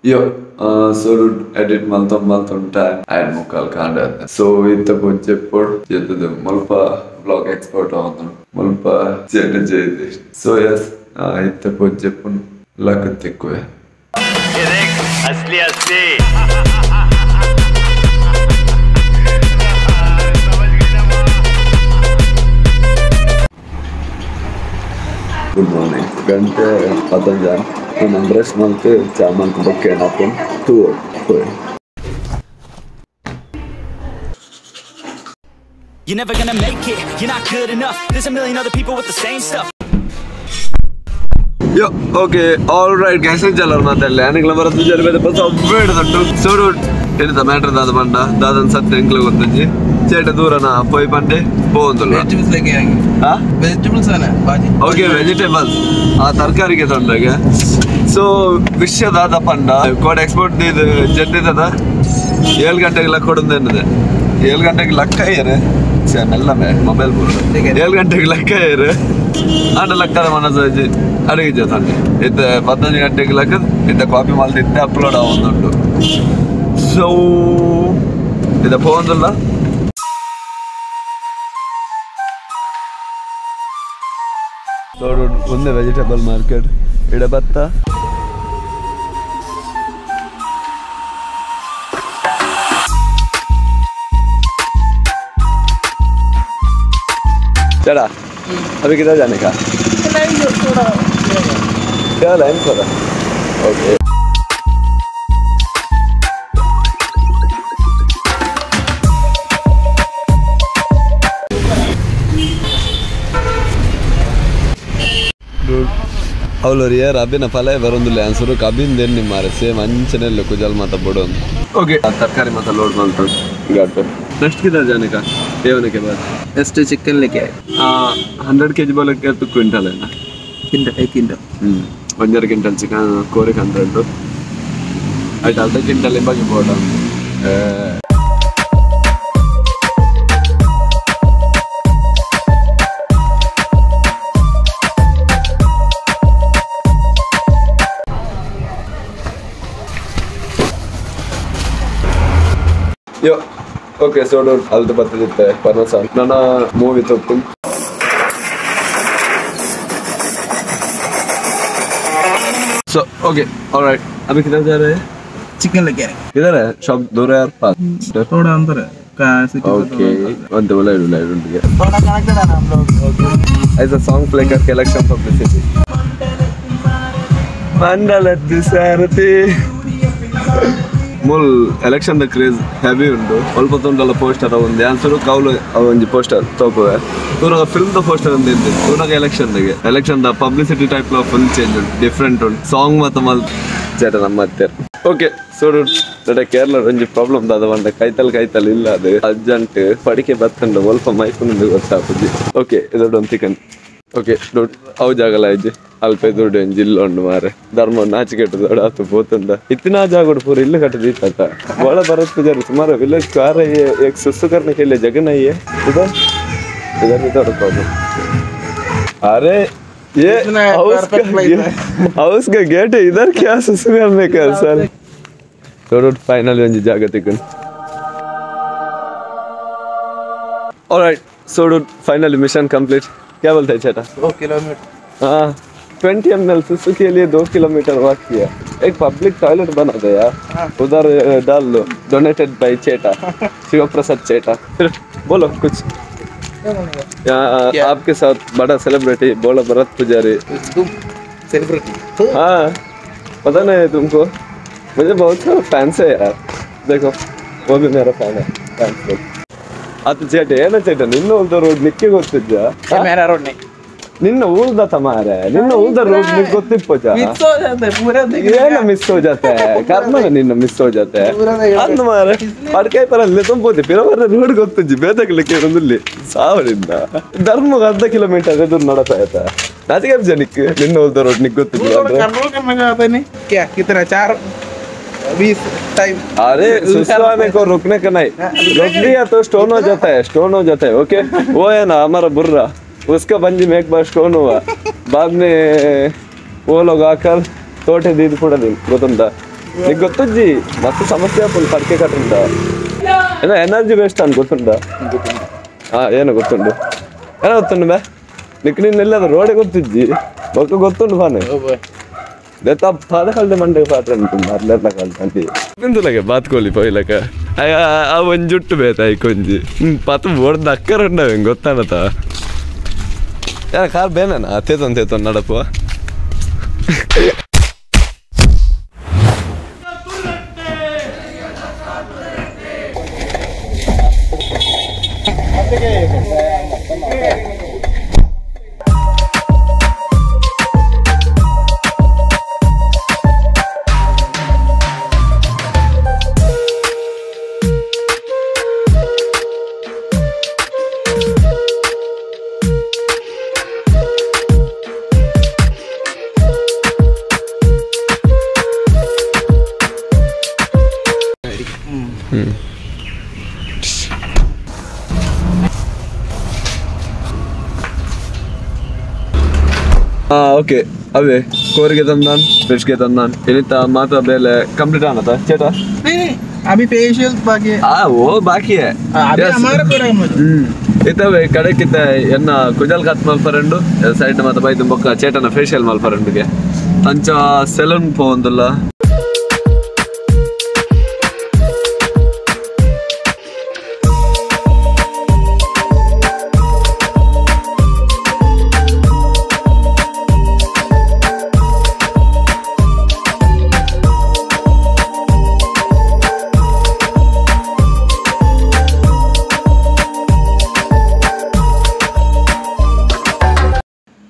Yo, so edit malton time and mukal kanda. So ita konche por jetu de malpa vlog expert on malpa jeta jedi. So yes, ita konche pun lakati ko hai. ये देख असली असली Good morning. Gante patanjan. Tunang brush malte chaman ko bakken apun tour. You're never gonna make it, you're not good enough. There's a million other people with the same stuff. Yo, okay, alright guys, jalan matelle. Anik lamar tu jalan bete pas upgrade dattu. So ini the matter dada banda, dadan satte enkle gottunji. Cheta durana poi pande pondula. Vegetables leke aayenge. Ha? Vegetables ana baaji. Okay, vegetables. Tarkari ke tondage. So vishya dada panda. Code export di jetti dada. 7 ಗಂಟೆಗೆ ಲಕ್ಕ ಕೊಡುತ್ತೆ ಅನ್ನದೆ 7 ಗಂಟೆಗೆ ಲಕ್ಕ ಇರೆ ಎಲ್ಲ mobile ಪೂರ 7 ಗಂಟೆಗೆ ಲಕ್ಕ ಇರೆ ಆಂಡ ಲಕ್ಕದ ಮನಸ್ಸು ಅಡುಗೆ ಜೊತೆ ಇತ್ತ 15 ಗಂಟೆಗೆ ಲಕ್ಕ ಇತ್ತ ಕಾಪಿ ಮಾಡ್ತಿದ್ದೆ ಅಪ್ಲೋಡ್ ಆಗುന്നുണ്ട് ಸೊ ಇದು ಪೋಂದಲ್ಲ ನೋಡು ಒಂದೇ ವೆಜಿಟೇಬಲ್ ಮಾರ್ಕೆಟ್ ಇಡ ಬತ್ತ चला अभी किधर जाने का क्या लाइन थोड़ा ओके ಅವಳರು ಯಾರು ಅಭಿನ ಫಲ ಬರೋದಿಲ್ಲ ಆನ್ಸರು ಕಬ್ಬಿನ ದೇನಿ ಮಾರೆ ಸೇಮ್ ಅಂಚನೆಲ್ಲ ಕುಜಲ್ ಮಾತಾ ಬಿಡೋದು ಓಕೆ ತರಕಾರಿ ಮಾತಾ ಲೋಡ್ ಮಾಡ್ತು ಗಾಟು नेक्स्ट किधर जाने का ये होने के बाद Next chicken leke aaye. 100 kg बोले क्या तो क्विंटल है ना Quintal. 1.5 क्विंटल चिकन कोरे 100 आई डालते क्विंटल ले बाकी बोला यो ओके सो अलते बत्ते परनसा नाना मूवी तो सो ओके ऑलराइट अभी किधर जा रहे हैं Chicken leke aaye. किधर है शॉप दूर है यार पास थोड़ा अंदर है. ओके अंत बोला लाइट गया थोड़ा कनेक्टेड है ना हम लोग. ऐसा सॉन्ग प्ले करके इलेक्शन पब्लिसिटी मंडल दिसारती मूल एलेक्शन द क्रेज हैवी उंडु अल्पतुंडल पोस्टर उंदी आंसर कौಲು ಒಂಜಿ पोस्टर ತೋಪುವೆ ತೂನಗ ಫಿಲ್ಮ್ ದ पोस्टर ಉಂದಿ ತೂನಗ ಎಲೆಕ್ಷನ್ ದ ಪಬ್ಲಿಸಿಟಿ ಟೈಪ್ ಲ ಫುಲ್ ಚೇಂಜ್ ಉಂಡು ಡಿಫರೆಂಟ್ ಉಂಡು ಸಾಂಗ್ ಮತ್ತ ಮಲ್ ಚೇಟ ನಮ್ಮ ಅತ್ತೆ ಓಕೆ ಸೋಡು ನಡೆ ಕೇರಳ ಒಂಜಿ ಪ್ರಾಬ್ಲಮ್ ದಾದ ಬಂದ ಕೈತಲ್ ಇಲ್ಲ ಅದು ಅರ್ಜೆಂಟ್ ಪಡಿಕೆ ಬತ್ತಂಡು ಸ್ವಲ್ಪ ಮೈಫುಂದು ಗೊತ್ತಾಪುಜಿ ಓಕೆ ಇದೊಂದು ತಿಕನ್ ಓಕೆ ದೊಡ್ಡ ಅವು ಜಾಗಲ ಇಜ್ಜಿ ಅಲ್ಪ ದೊಡ್ಡ ಜಿಲ್ಲ ಉಂಡು ಮಾರೆ ಧರ್ಮ ನಾಚಿಕೆಟ್ಟು ದೊಡ್ಡ ಆತು ಪೋತುಂಡ ಇತ್ತಿನ ಜಾಗ ಪೂರ ಇಲ್ಲು ಕಟ್ಟದೀತ ಬಹಳ ಬರತ್ ಪೂಜಾರಿ ಸುಮಾರು ವಿಲೇಜ್ कार एक सुसु करने के लिए जगह नहीं है इधर प्रॉब्लम अरे ये हाउस का गेट है इधर क्या सुसु करने का सर तो फाइनल ಒಂದು ಜಾಗ ತಿಕ್ಕನ್ alright so finally mission complete क्या बोलते हैं चेटा 2 किलोमीटर. हाँ 20 ml सुसु के लिए 2 किलोमीटर वॉक किया एक पब्लिक टॉयलेट बना दो यार उधर डाल लो डोनेटेड बाय चेटा शिव प्रसाद चेटा फिर बोलो कुछ यहाँ आपके साथ बड़ा सेलिब्रिटी बोला भरत पुजारी तुम सेलिब्रिटी. हाँ पता नहीं तुमको मुझे बहुत सारा फैंस है यार देखो वो भी मेरा फैन है फैंस ಅದು ಚೇಟ ಏನ ಚೇಟ ನಿನ್ನ ಉಳ್ದ ರೋಡ್ ನಿಕ್ಕೆ ಗೊತ್ತಿದ್ದ मेरा रोड नहीं. ನಿನ್ನ ಊರ್ದ ಮಾರೆ ನಿನ್ನ ಊರ್ದ ರೋಡ್ ನಿಕ್ಕೆ ಗೊತ್ತಿಪ್ಪೋಜ मिस हो जाता है पूरा देख. ಏನ ಮಿಸ್ हो जाता है ಕರ್ಮ ನಿನ್ನ ಮಿಸ್ हो जाता है ಅಂದ ಮಾರೆ ಪಡ್ಕೈ ಪರಲ್ಲ ತುಂಬೋತಿ ಪಿರವರ ರೋಡ್ ಗೊತ್ತಿಜ್ಜಿ ಬೇದಕ್ಲಿಕ್ಕೆ ಇರುದಿಲ್ಲ ಸಾವಿರಿಂದ ಧರ್ಮಗ 10 ಕಿಲೋಮೀಟರ್ ಎದುರು ನಡತಾ ಆಯ್ತಾ ನಾಚಿಕೆ ಜನಕ್ಕೆ ನಿನ್ನ ಊರ್ದ ರೋಡ್ ನಿಕ್ಕೆ ಗೊತ್ತಿಲ್ಲ कंट्रोल करने का आता नहीं क्या कितना 4-20 टाइम. अरे सुस्ताने को रुकने का नहीं रुक दिया तो स्टोन हो जाता है ओके वो है ना हमारा बुर्रा उसका बंजी में एक बार स्टोन हुआ बाद में वो लोग आकर तोटे दीद ಕೂಡ ಗೊತ್ತುಂಟಾ నీకు ಗೊತ್ತಜ್ಜಿ ಮಸ್ತ್ ಸಮಸ್ಯೆ ಫುಲ್ ಪಡ್ಕೆ ಕಟ್ಟುಂಡ ಏನೋ ಎನರ್ಜಿ ವೇಸ್ಟ್ ಅಂತ ಗೊತ್ತುಂಡ ಏನೋ ಗೊತ್ತುಂಡು ಏನೋ ಗೊತ್ತುಂಡು ಬೇ ನಿಕ್ ನಿನ್ನೆಲ್ಲದ ರೋಡೆ ಗೊತ್ತಿಜ್ಜಿ ಬೊಕ್ಕ ಗೊತ್ತುಂಡು ಫಾನೆ ದೇತ ಪಾದ ಕಲ್ದೆ ಮಂಡೆ ಪಾತ್ರ ಅಂಟುಂಡು ಅರ್ಲೆರ್ಲ ಕಲ್ತಂತಿ ಬಿಂದುಲಗೆ ಬಾತ್ಕೋಲಿ ಪೊಯ್ಲಕ ಆ ಒಂಜುಟ್ಟು ಬೇತಾಯಿ ಕೊಂಜಿ ಪತ್ತು ಬೋರ್ಡ್ ಅಕ್ಕರ ಉಂಡವೆ ಗೊತ್ತಾನತ ಯಾರ ಕಾರ್ ಬೇನಾ ತೇತೊಂದು ನಡಪುವ ಓಕೆ ಅವೇ ಕೋರಿಗೆ ತಂದಾನ್ ಫ್ರೆಶ್ಗೆ ತಂದಾನ್ ಏನಿತ್ತ ಮಾತ್ರ ಬೇಲೆ ಕಂಪ್ಲೀಟ್ ಆನತ ಚೇಟ अभी फेशियल बाकी वो बाकी है अभी हमारा पूरा इतवे कड़े किते एन्न कुजल कट मल्परेंडु सैड मत बೈದು ಬೊಕ್ಕ ಚೇಟನ ಫೇಶಿಯಲ್ ಮಲ್ಪರೆಂಡುಗೆ ಅಂಚ salon ಪೋಂದುಲ್ಲ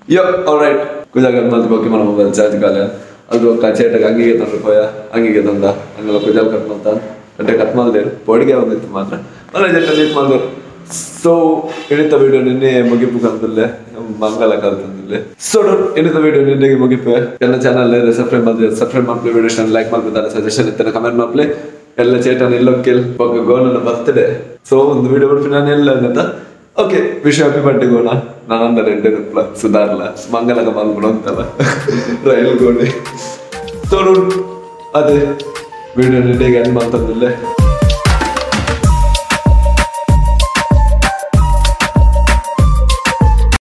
Yo, alright. Kujagan mal dibawa mana mobile charge kalian. Aldo kaca ada gangi kita rupiah, gangi kita nda. Anggal kujal kat maltan, ada kat mal der. Podi kaya waktu itu matra. Malah jadi kat mal der. So ini tuh video ini mungkin bukan dulu, mangala kali dulu. So ini tuh video ini mungkin apa? Karena channel le subscribe mal play video channel like mal betul suggestion itu na comment mal play. Kalau cerita nih lokal, pokok gona na birthday. So untuk video berfinal nih lah neta. Okay wish happy birthday ಗೋಣ ನಾನಂದ ರೆಡ್ಡೆ ರುಪ್ಲ ಸುಧಾರ್ಲ ಮಂಗಲಗ ಮಲ್ಬಿಡೋಂತಲ್ಲ ರೈಲ್ ಗೋಣಿ ತೋರು ಅದೇ ವಿಡಿಯೋ ನಿಂಡೆಗೆ ಎಂಡ್ ಮಾಡ್ತಂದಿಲ್ಲೇ